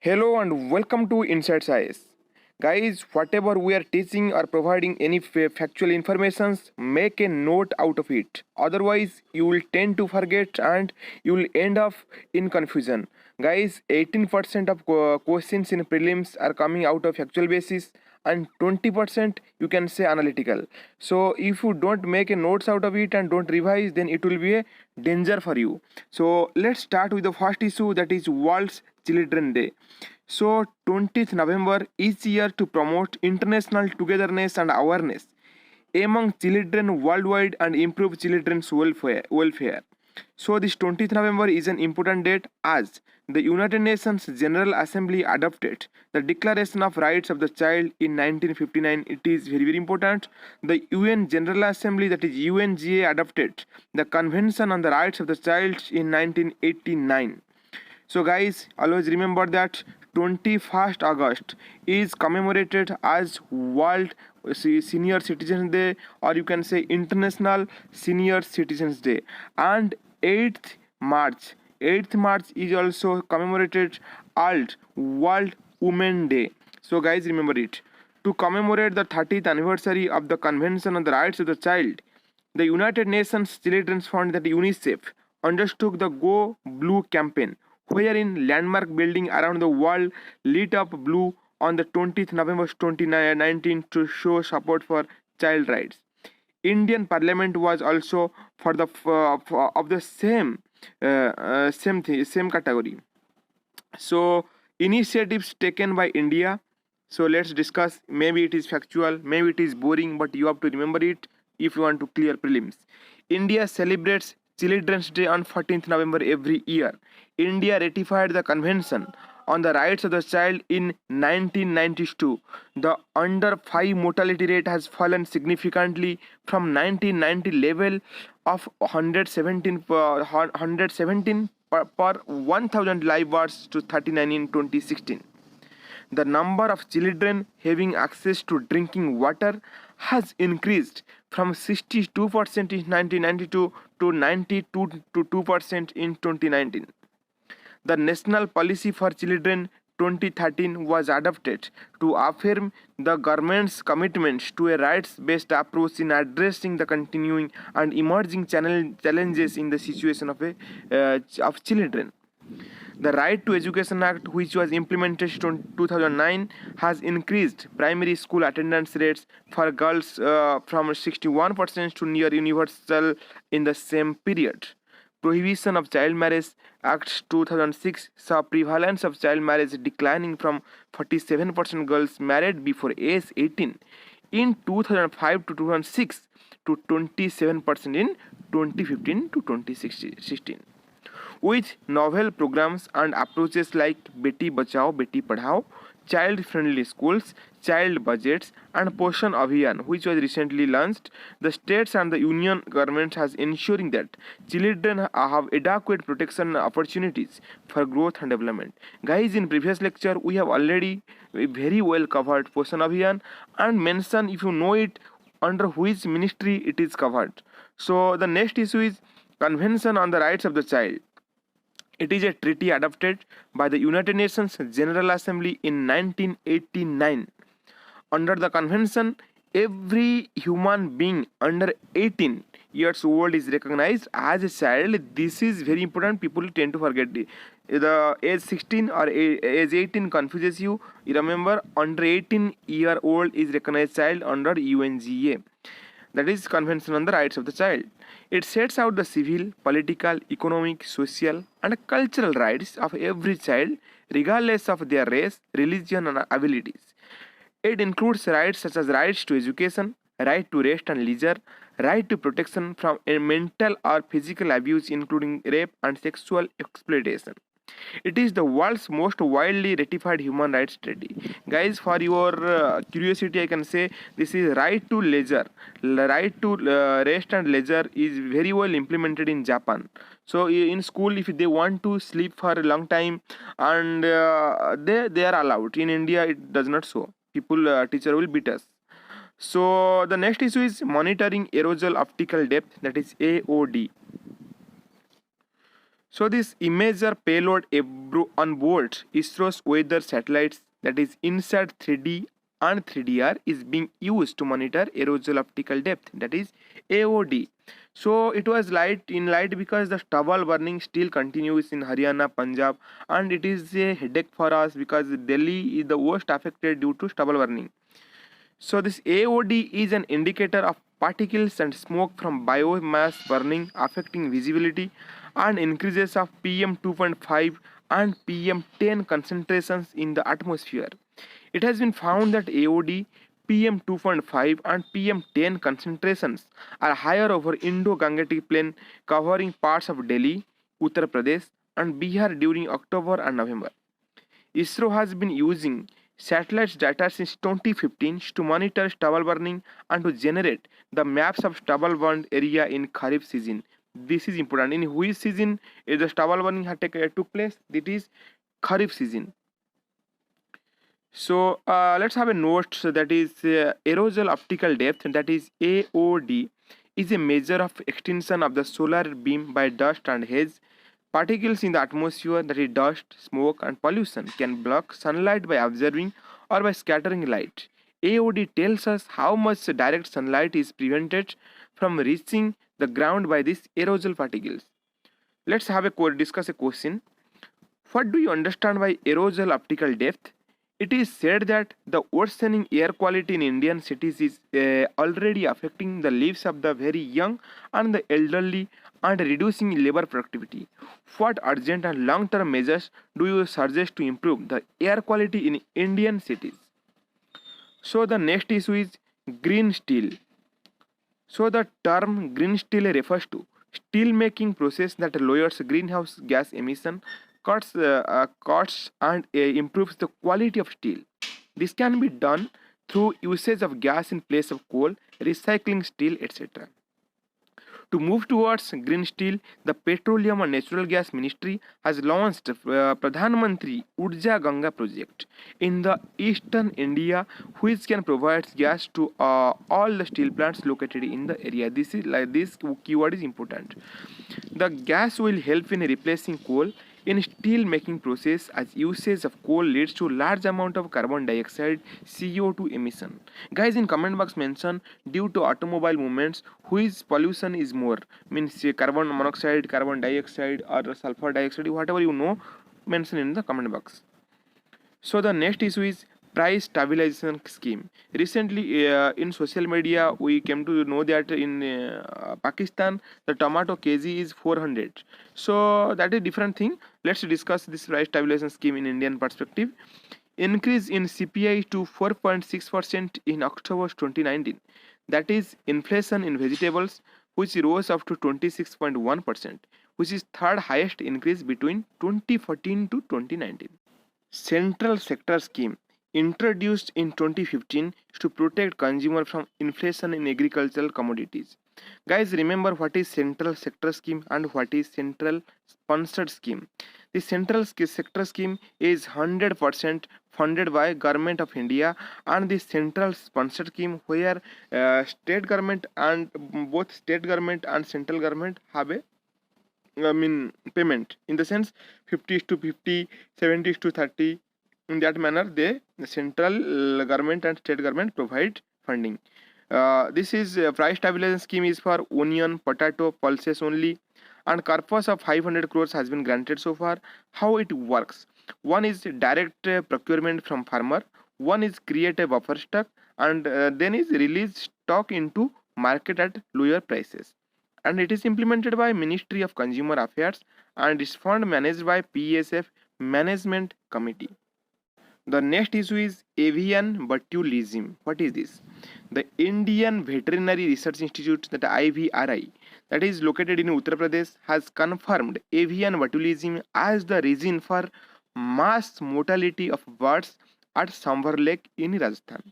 Hello and welcome to Insights IS. Guys, whatever we are teaching or providing any factual informations, make a note out of it. Otherwise, you will tend to forget and you will end up in confusion. Guys, 18% of questions in prelims are coming out of factual basis and 20% you can say analytical. So if you don't make a notes out of it and don't revise, then it will be a danger for you. So let's start with the first issue, that is World's Children Day. So 20th November each year to promote international togetherness and awareness among children worldwide and improve children's welfare. So this 20th November is an important date as the United Nations General Assembly adopted the Declaration of Rights of the Child in 1959. It is very important. The UN General Assembly, that is UNGA, adopted the Convention on the Rights of the Child in 1989. So guys, always remember that 21st August is commemorated as World Senior Citizens Day, or you can say International Senior Citizens Day, and 8th March 8th March is also commemorated as World Women Day. So guys, remember it. To commemorate the 30th anniversary of the Convention on the Rights of the Child, the United Nations Children's Fund, that UNICEF, undertook the Go Blue campaign, wherein landmark buildings around the world lit up blue on the 20th November 2019 to show support for child rights. Indian Parliament was also for the of the same category. So initiatives taken by India. So let's discuss. Maybe it is factual, maybe it is boring, but you have to remember it if you want to clear prelims. India celebrates Children's Day on 14th November every year. India ratified the Convention on the Rights of the Child in 1992. The under 5 mortality rate has fallen significantly from 1990 level of 117 per 1000 live births to 39 in 2016. The number of children having access to drinking water has increased from 62% in 1992 to 92% in 2019. The National Policy for Children 2013 was adopted to affirm the government's commitment to a rights-based approach in addressing the continuing and emerging challenges in the situation of children. The Right to Education Act, which was implemented in 2009, has increased primary school attendance rates for girls from 61% to near universal in the same period. Prohibition of Child Marriage Act 2006 saw prevalence of child marriage declining from 47% girls married before age 18 in 2005 to 2006 to 27% in 2015 to 2016. With novel programs and approaches like Beti Bachao, Beti Padhao, child-friendly schools, child budgets, and Poshan Abhiyan, which was recently launched, the states and the union government has ensuring that children have adequate protection opportunities for growth and development. Guys, in previous lecture we have already very well covered Poshan Abhiyan and mentioned, if you know it, under which ministry it is covered. So the next issue is Convention on the Rights of the Child. It is a treaty adopted by the United Nations General Assembly in 1989. Under the convention, every human being under 18 years old is recognized as a child. This is very important. People tend to forget the age 16 or age 18 confuses you. Remember, under 18-year-old is recognized child under UNGA. That is Convention on the Rights of the Child. It sets out the civil, political, economic, social, and cultural rights of every child, regardless of their race, religion, and abilities. It includes rights such as rights to education, right to rest and leisure, right to protection from mental or physical abuse, including rape and sexual exploitation. It is the world's most widely ratified human rights treaty. Guys, for your curiosity, I can say this is right to leisure. Right to rest and leisure is very well implemented in Japan. So in school, if they want to sleep for a long time, and they are allowed. In India, it does not so. Teacher will beat us. So the next issue is monitoring aerosol optical depth, that is AOD. So this imager payload on board ISRO's weather satellites, that is INSAT 3D and 3DR, is being used to monitor aerosol optical depth, that is AOD. So it was light because the stubble burning still continues in Haryana, Punjab, and it is a headache for us because Delhi is the worst affected due to stubble burning. So this AOD is an indicator of particles and smoke from biomass burning affecting visibility and increases of PM2.5 and PM10 concentrations in the atmosphere. It has been found that AOD, PM2.5 and PM10 concentrations are higher over Indo-Gangetic plain covering parts of Delhi, Uttar Pradesh and Bihar during October and November. ISRO has been using satellite data since 2015 to monitor stubble burning and to generate the maps of stubble burned area in Kharif season. This is important. In which season is the stubble burning took place? It is Kharif season. So let's have a note, so that is aerosol optical depth, that is AOD, is a measure of extinction of the solar beam by dust and haze. Particles in the atmosphere, that is dust, smoke and pollution, can block sunlight by absorbing or by scattering light. AOD tells us how much direct sunlight is prevented from reaching the ground by these aerosol particles. Let's have discuss a question. What do you understand by aerosol optical depth? It is said that the worsening air quality in Indian cities is already affecting the lives of the very young and the elderly and reducing labor productivity. What urgent and long-term measures do you suggest to improve the air quality in Indian cities? So the next issue is green steel. So the term green steel refers to steel making process that lowers greenhouse gas emission, cuts and improves the quality of steel. This can be done through usage of gas in place of coal, recycling steel, etc. To move towards green steel, the Petroleum and Natural Gas Ministry has launched Pradhan Mantri Urja Ganga project in the eastern India, which can provide gas to all the steel plants located in the area. This keyword is important. The gas will help in replacing coal in steel making process, as usage of coal leads to large amount of carbon dioxide CO2 emission. Guys, in comment box mention due to automobile movements which pollution is more, means carbon monoxide, carbon dioxide or sulfur dioxide, whatever you know, mention in the comment box. So the next issue is price stabilization scheme. Recently in social media we came to know that in Pakistan the tomato kg is 400. So that is different thing. Let's discuss this price stabilization scheme in Indian perspective. Increase in CPI to 4.6% in October 2019. That is inflation in vegetables, which rose up to 26.1%, which is third highest increase between 2014 to 2019. Central Sector Scheme, introduced in 2015 to protect consumer from inflation in agricultural commodities. Guys, remember what is Central Sector Scheme and what is Central Sponsored Scheme. The Central Sector Scheme is 100% funded by Government of India, and the Central Sponsored Scheme where state government and both state government and central government have a payment, in the sense 50 is to 50, 70 is to 30. In that manner, the central government and state government provide funding. This is price stabilization scheme is for onion, potato, pulses only, and corpus of 500 crores has been granted so far. How it works? One is direct procurement from farmer. One is create a buffer stock, and then is release stock into market at lower prices, and it is implemented by Ministry of Consumer Affairs and is fund managed by PSF Management Committee. The next issue is Avian Botulism. What is this? The Indian Veterinary Research Institute, that IVRI, that is located in Uttar Pradesh, has confirmed avian botulism as the reason for mass mortality of birds at Sambar Lake in Rajasthan.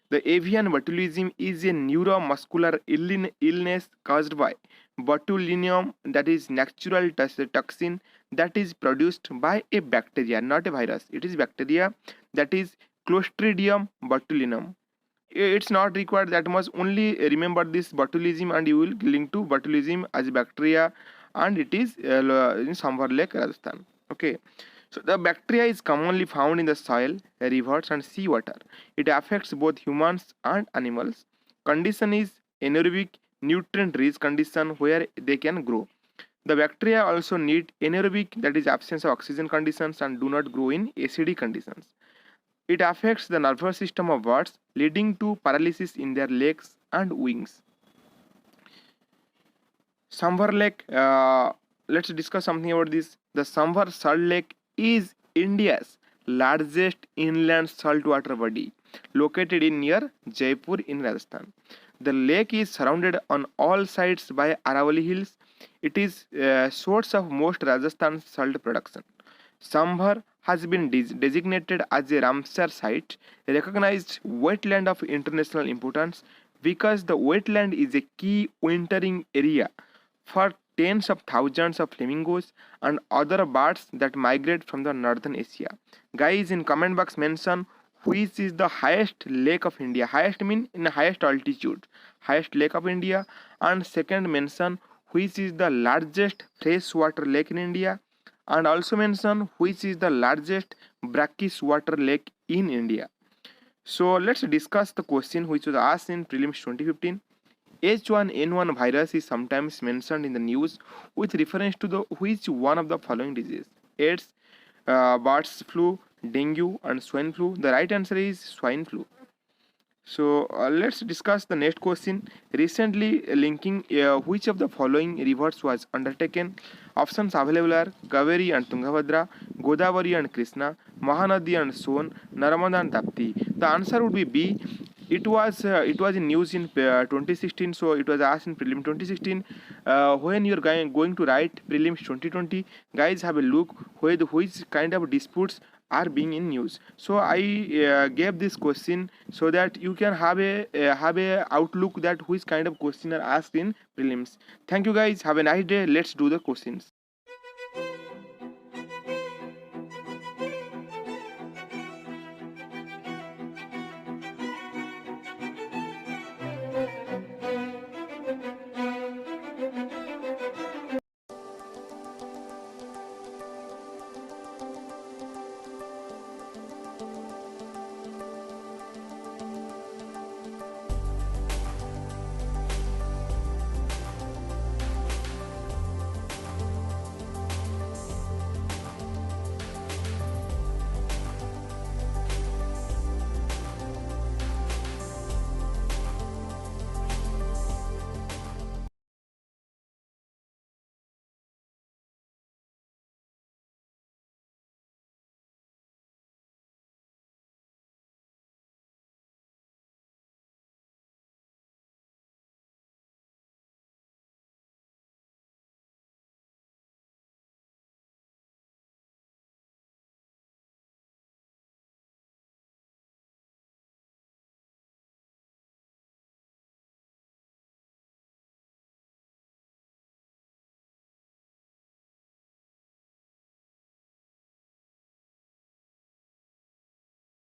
The avian botulism is a neuromuscular illness caused by botulinum, that is natural toxin that is produced by a bacteria, not a virus. It is bacteria, that is Clostridium botulinum. It's not required that much. Only remember this botulism and you will link to botulism as bacteria and it is in Sambar Lake, Rajasthan. Okay. So the bacteria is commonly found in the soil, rivers and seawater. It affects both humans and animals. Condition is anaerobic, nutrient-rich condition where they can grow. The bacteria also need anaerobic, that is absence of oxygen conditions, and do not grow in acidic conditions. It affects the nervous system of birds, leading to paralysis in their legs and wings. Sambar Lake, let's discuss something about this. The Sambar Salt Lake is India's largest inland saltwater body, located in near Jaipur in Rajasthan. The lake is surrounded on all sides by Aravalli Hills. It is a source of most Rajasthan salt production. Sambar has been designated as a Ramsar site, recognized wetland of international importance, because the wetland is a key wintering area for tens of thousands of flamingos and other birds that migrate from the northern Asia. Guys, in comment box mention which is the highest lake of India. Highest mean in highest altitude. Highest lake of India. And second mention which is the largest freshwater lake in India. And also mention which is the largest brackish water lake in India. So let's discuss the question which was asked in prelims 2015. H1N1 virus is sometimes mentioned in the news with reference to the which one of the following disease? AIDS, birds flu, dengue and swine flu. The right answer is swine flu. So let's discuss the next question. Recently linking which of the following rivers was undertaken? Options available are Kaveri and Tungabhadra, Godavari and Krishna, Mahanadi and Son, Narmada and Tapti. The answer would be B. It was in news in 2016, so it was asked in prelim 2016. When you're going to write prelims 2020, guys, have a look which kind of disputes are being in news. So I gave this question so that you can have a outlook that which kind of question are asked in prelims. Thank you guys, have a nice day. Let's do the questions.